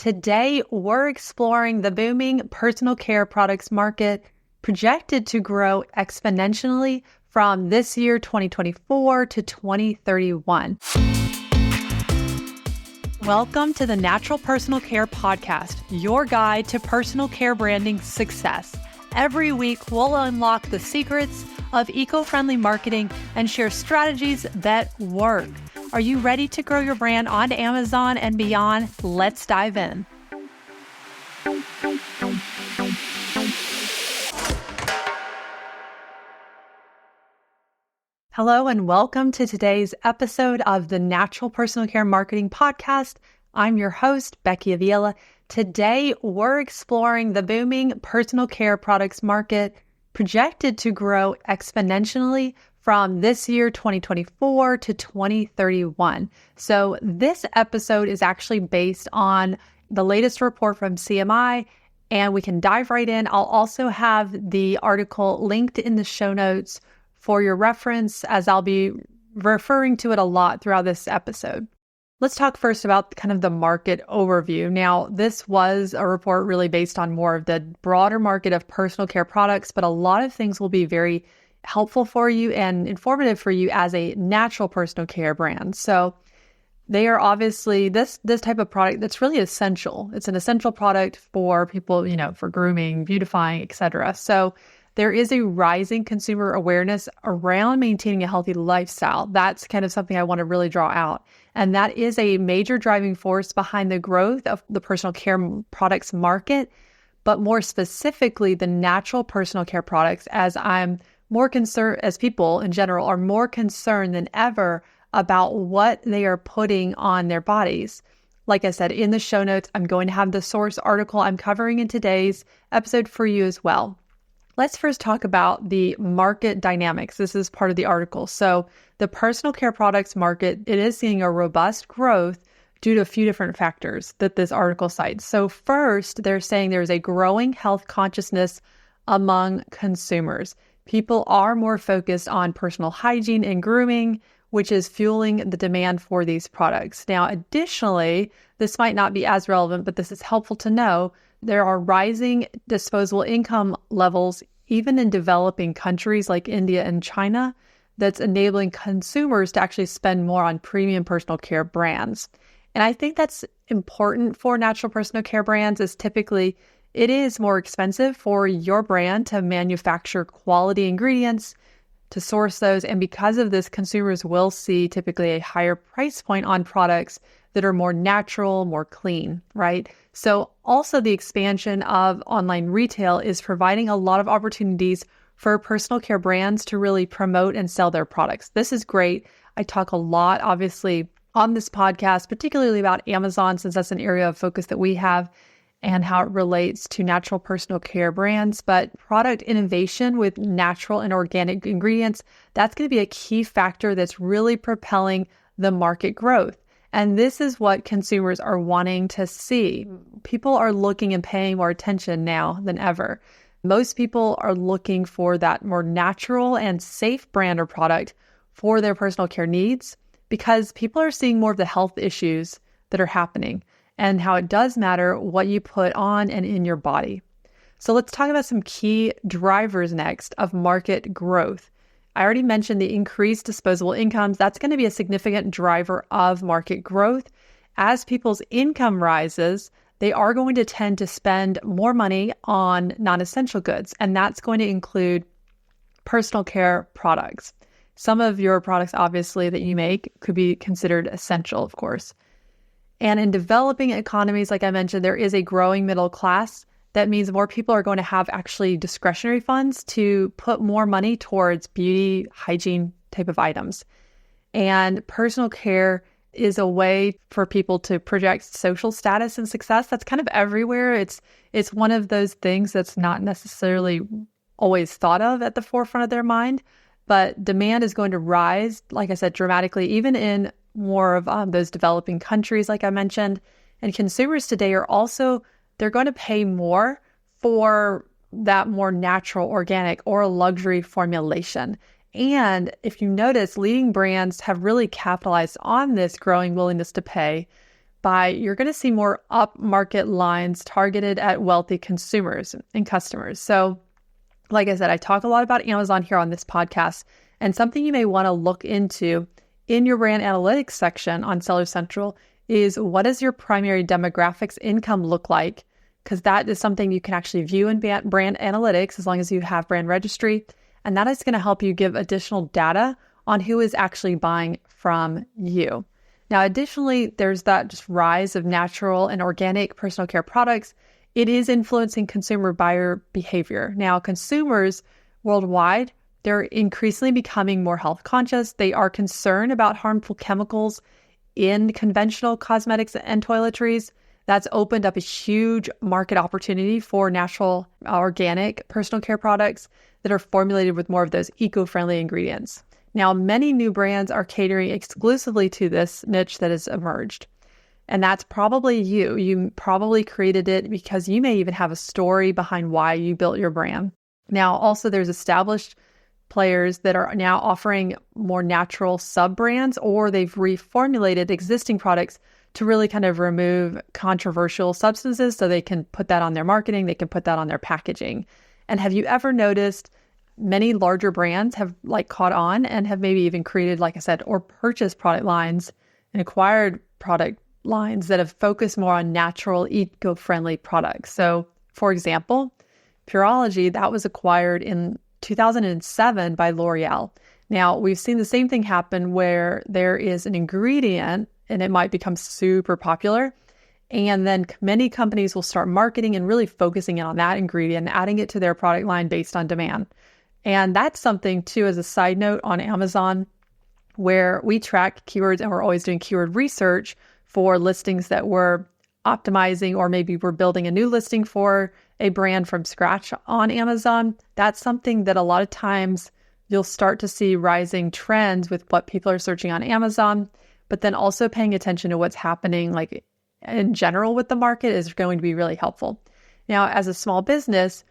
Today, we're exploring the booming personal care products market projected to grow exponentially from this year, 2024 to 2031. Welcome to the Natural Personal Care Podcast, your guide to personal care branding success. Every week, we'll unlock the secrets of eco-friendly marketing and share strategies that work. Are you ready to grow your brand on Amazon and beyond? Let's dive in. Hello and welcome to today's episode of the Natural Personal Care Marketing Podcast. I'm your host, Becky Avila. Today, we're exploring the booming personal care products market projected to grow exponentially from this year, 2024 to 2031. So this episode is actually based on the latest report from CMI, and we can dive right in. I'll also have the article linked in the show notes for your reference, as I'll be referring to it a lot throughout this episode. Let's talk first about kind of the market overview. Now, this was a report really based on more of the broader market of personal care products, but a lot of things will be very helpful for you and informative for you as a natural personal care brand. So they are obviously this type of product that's really essential. It's an essential product for people, for grooming, beautifying, etc. So there is a rising consumer awareness around maintaining a healthy lifestyle. That's kind of something I want to really draw out. And that is a major driving force behind the growth of the personal care products market, but more specifically, the natural personal care products, as people in general are more concerned than ever about what they are putting on their bodies. Like I said, in the show notes, I'm going to have the source article I'm covering in today's episode for you as well. Let's first talk about the market dynamics. This is part of the article. So the personal care products market, it is seeing a robust growth due to a few different factors that this article cites. So first, they're saying there's a growing health consciousness among consumers. People are more focused on personal hygiene and grooming, which is fueling the demand for these products. Now, additionally, this might not be as relevant, but this is helpful to know. There are rising disposable income levels, even in developing countries like India and China, that's enabling consumers to actually spend more on premium personal care brands. And I think that's important for natural personal care brands, as typically it is more expensive for your brand to manufacture quality ingredients, to source those. And because of this, consumers will see typically a higher price point on products that are more natural, more clean, right? So also the expansion of online retail is providing a lot of opportunities for personal care brands to really promote and sell their products. This is great. I talk a lot, obviously, on this podcast, particularly about Amazon, since that's an area of focus that we have and how it relates to natural personal care brands. But product innovation with natural and organic ingredients, that's going to be a key factor that's really propelling the market growth. And this is what consumers are wanting to see. People are looking and paying more attention now than ever. Most people are looking for that more natural and safe brand or product for their personal care needs, because people are seeing more of the health issues that are happening and how it does matter what you put on and in your body. So let's talk about some key drivers next of market growth. I already mentioned the increased disposable incomes. That's going to be a significant driver of market growth. As people's income rises, they are going to tend to spend more money on non-essential goods, and that's going to include personal care products. Some of your products, obviously, that you make could be considered essential, of course. And in developing economies, like I mentioned, there is a growing middle class. That means more people are going to have actually discretionary funds to put more money towards beauty, hygiene type of items. And personal care is a way for people to project social status and success. That's kind of everywhere. It's one of those things that's not necessarily always thought of at the forefront of their mind, but demand is going to rise, like I said, dramatically, even in more of those developing countries, like I mentioned. And consumers today are also, they're going to pay more for that more natural, organic, or luxury formulation. And if you notice, leading brands have really capitalized on this growing willingness to pay you're going to see more upmarket lines targeted at wealthy consumers and customers. So like I said, I talk a lot about Amazon here on this podcast, and something you may want to look into in your brand analytics section on Seller Central is, what does your primary demographics income look like? Because that is something you can actually view in brand analytics as long as you have brand registry. And that is going to help you give additional data on who is actually buying from you. Now, additionally, there's that just rise of natural and organic personal care products. It is influencing consumer buyer behavior. Now, consumers worldwide, they're increasingly becoming more health conscious. They are concerned about harmful chemicals in conventional cosmetics and toiletries. That's opened up a huge market opportunity for natural, organic personal care products that are formulated with more of those eco-friendly ingredients. Now, many new brands are catering exclusively to this niche that has emerged. And that's probably you. You probably created it because you may even have a story behind why you built your brand. Now, also there's established players that are now offering more natural sub-brands, or they've reformulated existing products to really kind of remove controversial substances so they can put that on their marketing, they can put that on their packaging. And have you ever noticed many larger brands have caught on and have maybe even created, like I said, or purchased product lines and acquired product lines that have focused more on natural, eco-friendly products? So, for example, Pureology, that was acquired in 2007 by L'Oreal. Now, we've seen the same thing happen where there is an ingredient and it might become super popular. And then many companies will start marketing and really focusing on that ingredient, adding it to their product line based on demand. And that's something too, as a side note, on Amazon, where we track keywords and we're always doing keyword research for listings that we're optimizing, or maybe we're building a new listing for a brand from scratch on Amazon. That's something that a lot of times you'll start to see rising trends with what people are searching on Amazon, but then also paying attention to what's happening in general with the market is going to be really helpful. Now, as a small business,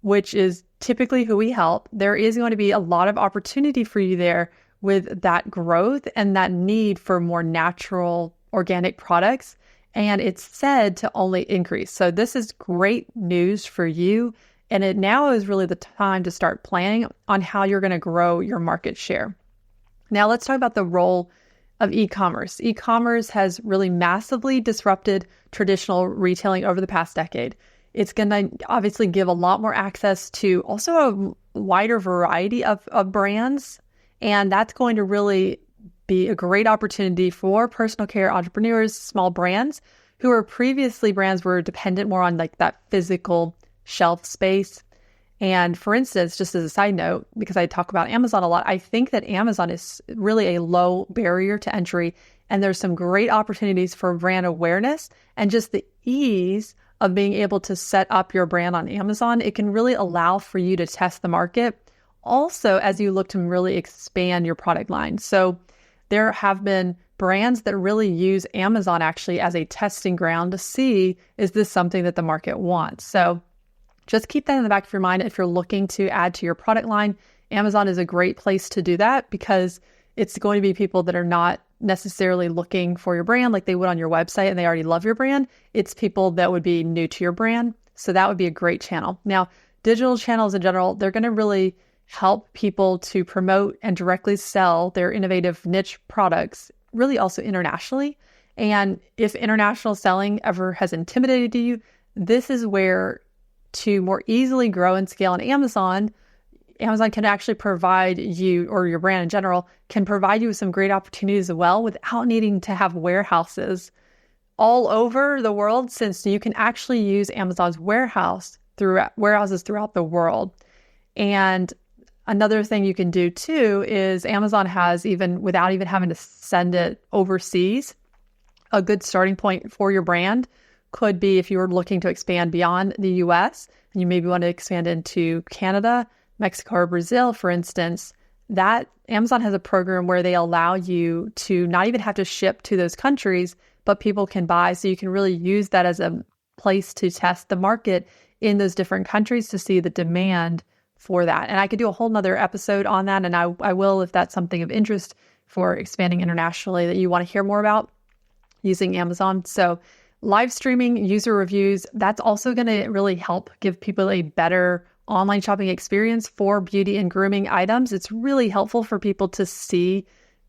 which is typically who we help, there is going to be a lot of opportunity for you there with that growth and that need for more natural, organic products. And it's said to only increase. So this is great news for you. And it now is really the time to start planning on how you're going to grow your market share. Now let's talk about the role of e-commerce. E-commerce has really massively disrupted traditional retailing over the past decade. It's going to obviously give a lot more access to also a wider variety of brands. And that's going to really be a great opportunity for personal care entrepreneurs, small brands who are previously brands were dependent more on that physical shelf space. And for instance, just as a side note, because I talk about Amazon a lot, I think that Amazon is really a low barrier to entry. And there's some great opportunities for brand awareness and just the ease of being able to set up your brand on Amazon. It can really allow for you to test the market also as you look to really expand your product line. So there have been brands that really use Amazon actually as a testing ground to see, is this something that the market wants? So just keep that in the back of your mind. If you're looking to add to your product line, Amazon is a great place to do that because it's going to be people that are not necessarily looking for your brand like they would on your website and they already love your brand. It's people that would be new to your brand. So that would be a great channel. Now, digital channels in general, they're going to really help people to promote and directly sell their innovative niche products, really also internationally. And if international selling ever has intimidated you, this is where to more easily grow and scale on Amazon can actually provide you, or your brand in general, can provide you with some great opportunities as well without needing to have warehouses all over the world, since you can actually use Amazon's warehouses throughout the world. And another thing you can do too is Amazon has, even without even having to send it overseas, a good starting point for your brand could be if you were looking to expand beyond the US and you maybe want to expand into Canada, Mexico, or Brazil, for instance, that Amazon has a program where they allow you to not even have to ship to those countries, but people can buy. So you can really use that as a place to test the market in those different countries to see the demand for that. And I could do a whole nother episode on that. And I will, if that's something of interest for expanding internationally that you want to hear more about. using Amazon. So live streaming user reviews, that's also going to really help give people a better online shopping experience for beauty and grooming items. It's really helpful for people to see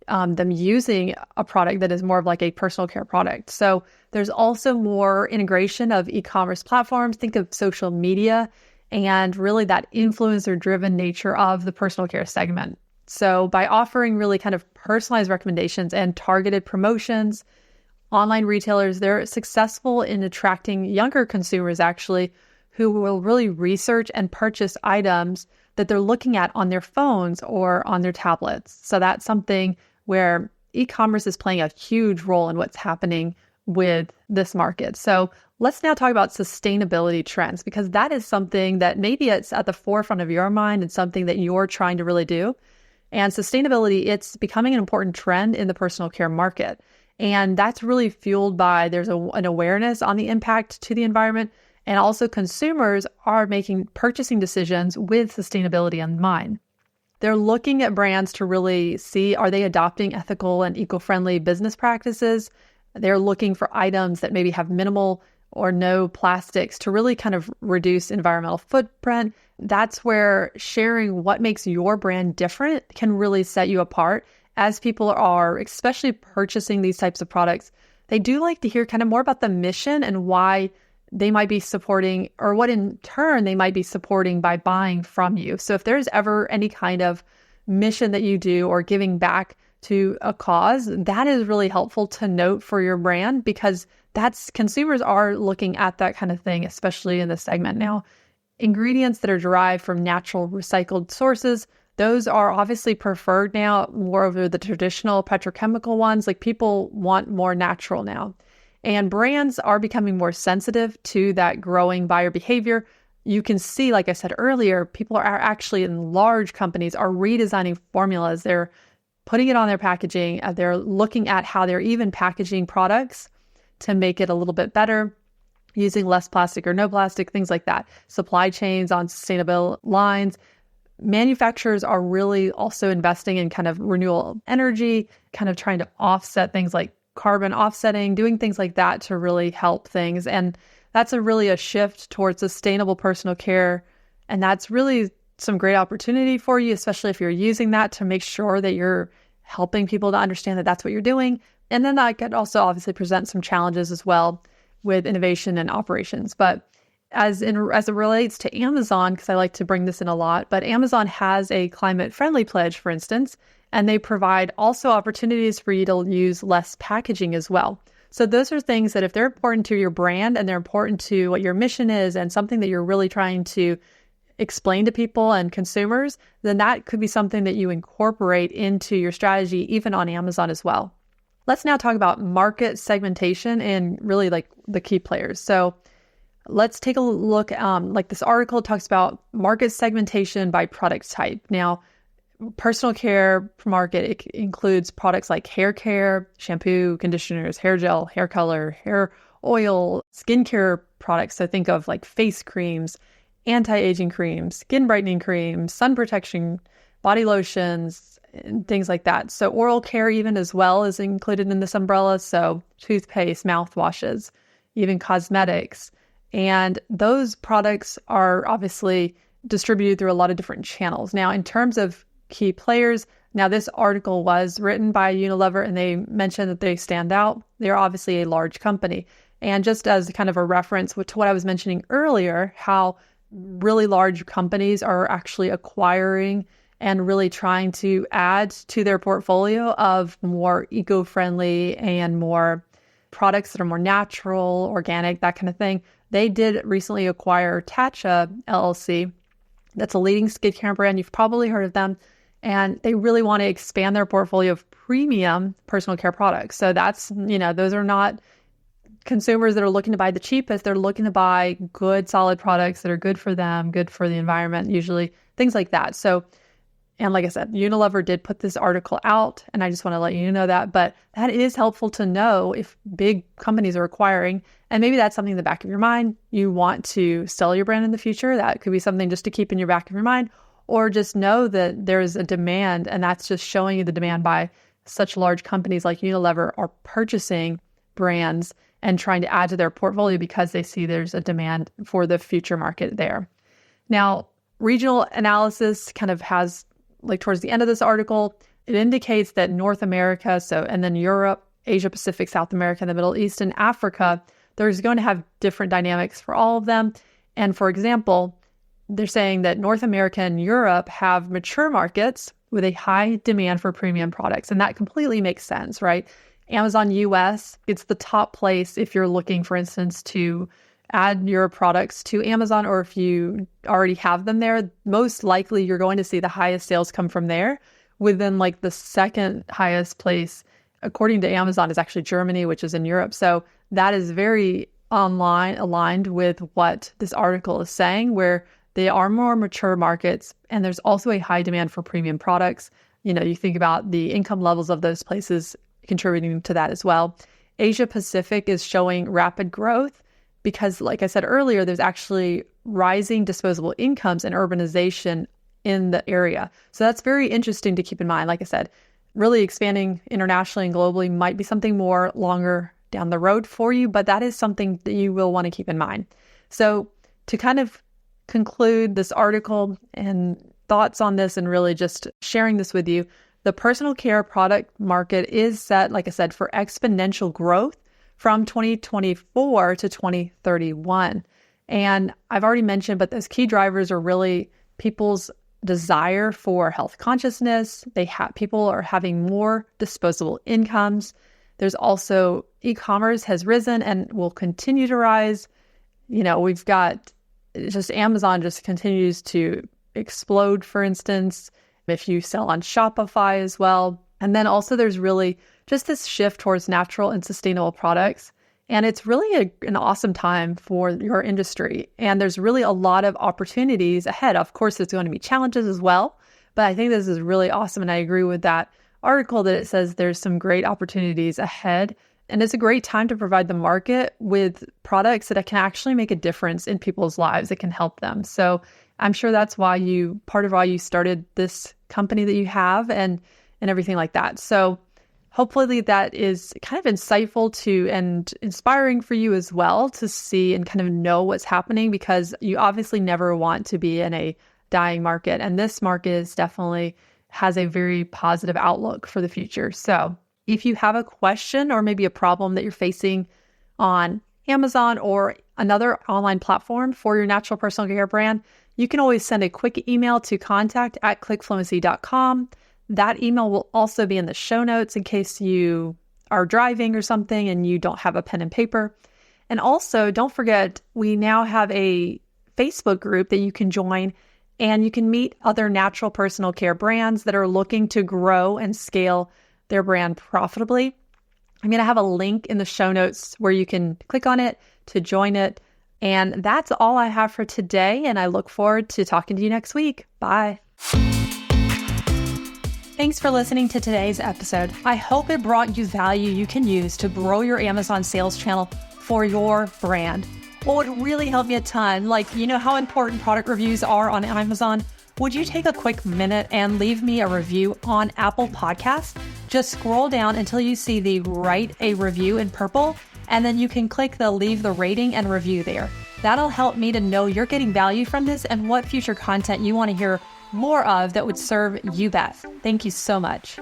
them using a product that is more of like a personal care product. So there's also more integration of e-commerce platforms. Think of social media and really that influencer-driven nature of the personal care segment. So by offering really kind of personalized recommendations and targeted promotions, online retailers, they're successful in attracting younger consumers actually, who will really research and purchase items that they're looking at on their phones or on their tablets. So that's something where e-commerce is playing a huge role in what's happening with this market. So let's now talk about sustainability trends, because that is something that maybe it's at the forefront of your mind and something that you're trying to really do. And sustainability, it's becoming an important trend in the personal care market. And that's really fueled by there's an awareness on the impact to the environment. And also consumers are making purchasing decisions with sustainability in mind. They're looking at brands to really see, are they adopting ethical and eco-friendly business practices? They're looking for items that maybe have minimal or no plastics to really kind of reduce environmental footprint. That's where sharing what makes your brand different can really set you apart. As people are especially purchasing these types of products, they do like to hear kind of more about the mission and why they might be supporting, or what in turn they might be supporting by buying from you. So if there's ever any kind of mission that you do or giving back to a cause, that is really helpful to note for your brand, because that's consumers are looking at that kind of thing, especially in this segment. Now, ingredients that are derived from natural recycled sources, those are obviously preferred now more over the traditional petrochemical ones. Like people want more natural now. And brands are becoming more sensitive to that growing buyer behavior. You can see, like I said earlier, people are actually in large companies are redesigning formulas. They're putting it on their packaging. They're looking at how they're even packaging products to make it a little bit better, using less plastic or no plastic, things like that. Supply chains on sustainable lines. Manufacturers are really also investing in kind of renewable energy, kind of trying to offset things like carbon offsetting, doing things like that to really help things. And that's really a shift towards sustainable personal care. And that's really some great opportunity for you, especially if you're using that to make sure that you're helping people to understand that that's what you're doing. And then that could also obviously present some challenges as well with innovation and operations. But as it relates to Amazon, because I like to bring this in a lot, but Amazon has a climate friendly pledge, for instance, and they provide also opportunities for you to use less packaging as well. So those are things that if they're important to your brand and they're important to what your mission is and something that you're really trying to explain to people and consumers, then that could be something that you incorporate into your strategy, even on Amazon as well. Let's now talk about market segmentation and really like the key players. So let's take a look, like this article talks about market segmentation by product type. Now, personal care market, it includes products like hair care, shampoo, conditioners, hair gel, hair color, hair oil, skincare products. So think of like face creams, anti-aging creams, skin brightening creams, sun protection, body lotions, and things like that. So oral care even as well is included in this umbrella. So toothpaste, mouthwashes, even cosmetics. And those products are obviously distributed through a lot of different channels. Now, in terms of key players, now this article was written by Unilever and they mentioned that they stand out. They're obviously a large company. And just as kind of a reference to what I was mentioning earlier, how really large companies are actually acquiring and really trying to add to their portfolio of more eco-friendly and more products that are more natural, organic, that kind of thing. They did recently acquire Tatcha LLC. That's a leading skincare brand. You've probably heard of them. And they really want to expand their portfolio of premium personal care products. So that's, those are not consumers that are looking to buy the cheapest. They're looking to buy good, solid products that are good for them, good for the environment, usually things like that. So, and like I said, Unilever did put this article out, and I just want to let you know that. But that is helpful to know if big companies are acquiring, and maybe that's something in the back of your mind. You want to sell your brand in the future. That could be something just to keep in your back of your mind, or just know that there's a demand, and that's just showing you the demand by such large companies like Unilever are purchasing brands and trying to add to their portfolio because they see there's a demand for the future market there. Now, regional analysis kind of has, like towards the end of this article, it indicates that North America, and then Europe, Asia Pacific, South America, and the Middle East, and Africa, there's going to have different dynamics for all of them. And for example, they're saying that North America and Europe have mature markets with a high demand for premium products. And that completely makes sense, right? Amazon US, it's the top place if you're looking, for instance, to add your products to Amazon, or if you already have them there, most likely you're going to see the highest sales come from there. Within like the second highest place, according to Amazon, is actually Germany, which is in Europe. So that is very aligned with what this article is saying, where they are more mature markets, and there's also a high demand for premium products. You think about the income levels of those places contributing to that as well. Asia Pacific is showing rapid growth because, like I said earlier, there's actually rising disposable incomes and urbanization in the area. So that's very interesting to keep in mind. Like I said, really expanding internationally and globally might be something more longer down the road for you, but that is something that you will want to keep in mind. So to kind of conclude this article and thoughts on this and really just sharing this with you, the personal care product market is set, like I said, for exponential growth from 2024 to 2031. And I've already mentioned, but those key drivers are really people's desire for health consciousness. People are having more disposable incomes. There's also e-commerce has risen and will continue to rise. We've got just Amazon just continues to explode, for instance, if you sell on Shopify as well. And then also there's really just this shift towards natural and sustainable products. And it's really an awesome time for your industry. And there's really a lot of opportunities ahead. Of course, there's going to be challenges as well, but I think this is really awesome. And I agree with that article that it says there's some great opportunities ahead. And it's a great time to provide the market with products that can actually make a difference in people's lives. It can help them. So I'm sure that's part of why you started this company that you have and everything like that. So hopefully that is kind of insightful and inspiring for you as well to see and kind of know what's happening, because you obviously never want to be in a dying market. And this market definitely has a very positive outlook for the future. So if you have a question or maybe a problem that you're facing on Amazon or another online platform for your natural personal care brand, you can always send a quick email to contact@clickfluency.com. That email will also be in the show notes in case you are driving or something and you don't have a pen and paper. And also, don't forget, we now have a Facebook group that you can join, and you can meet other natural personal care brands that are looking to grow and scale their brand profitably. I'm going to have a link in the show notes where you can click on it to join it. And that's all I have for today. And I look forward to talking to you next week. Bye. Thanks for listening to today's episode. I hope it brought you value you can use to grow your Amazon sales channel for your brand. What would really help me a ton, how important product reviews are on Amazon? Would you take a quick minute and leave me a review on Apple Podcasts? Just scroll down until you see the write a review in purple, and then you can click the leave the rating and review there. That'll help me to know you're getting value from this and what future content you want to hear more of that would serve you best. Thank you so much.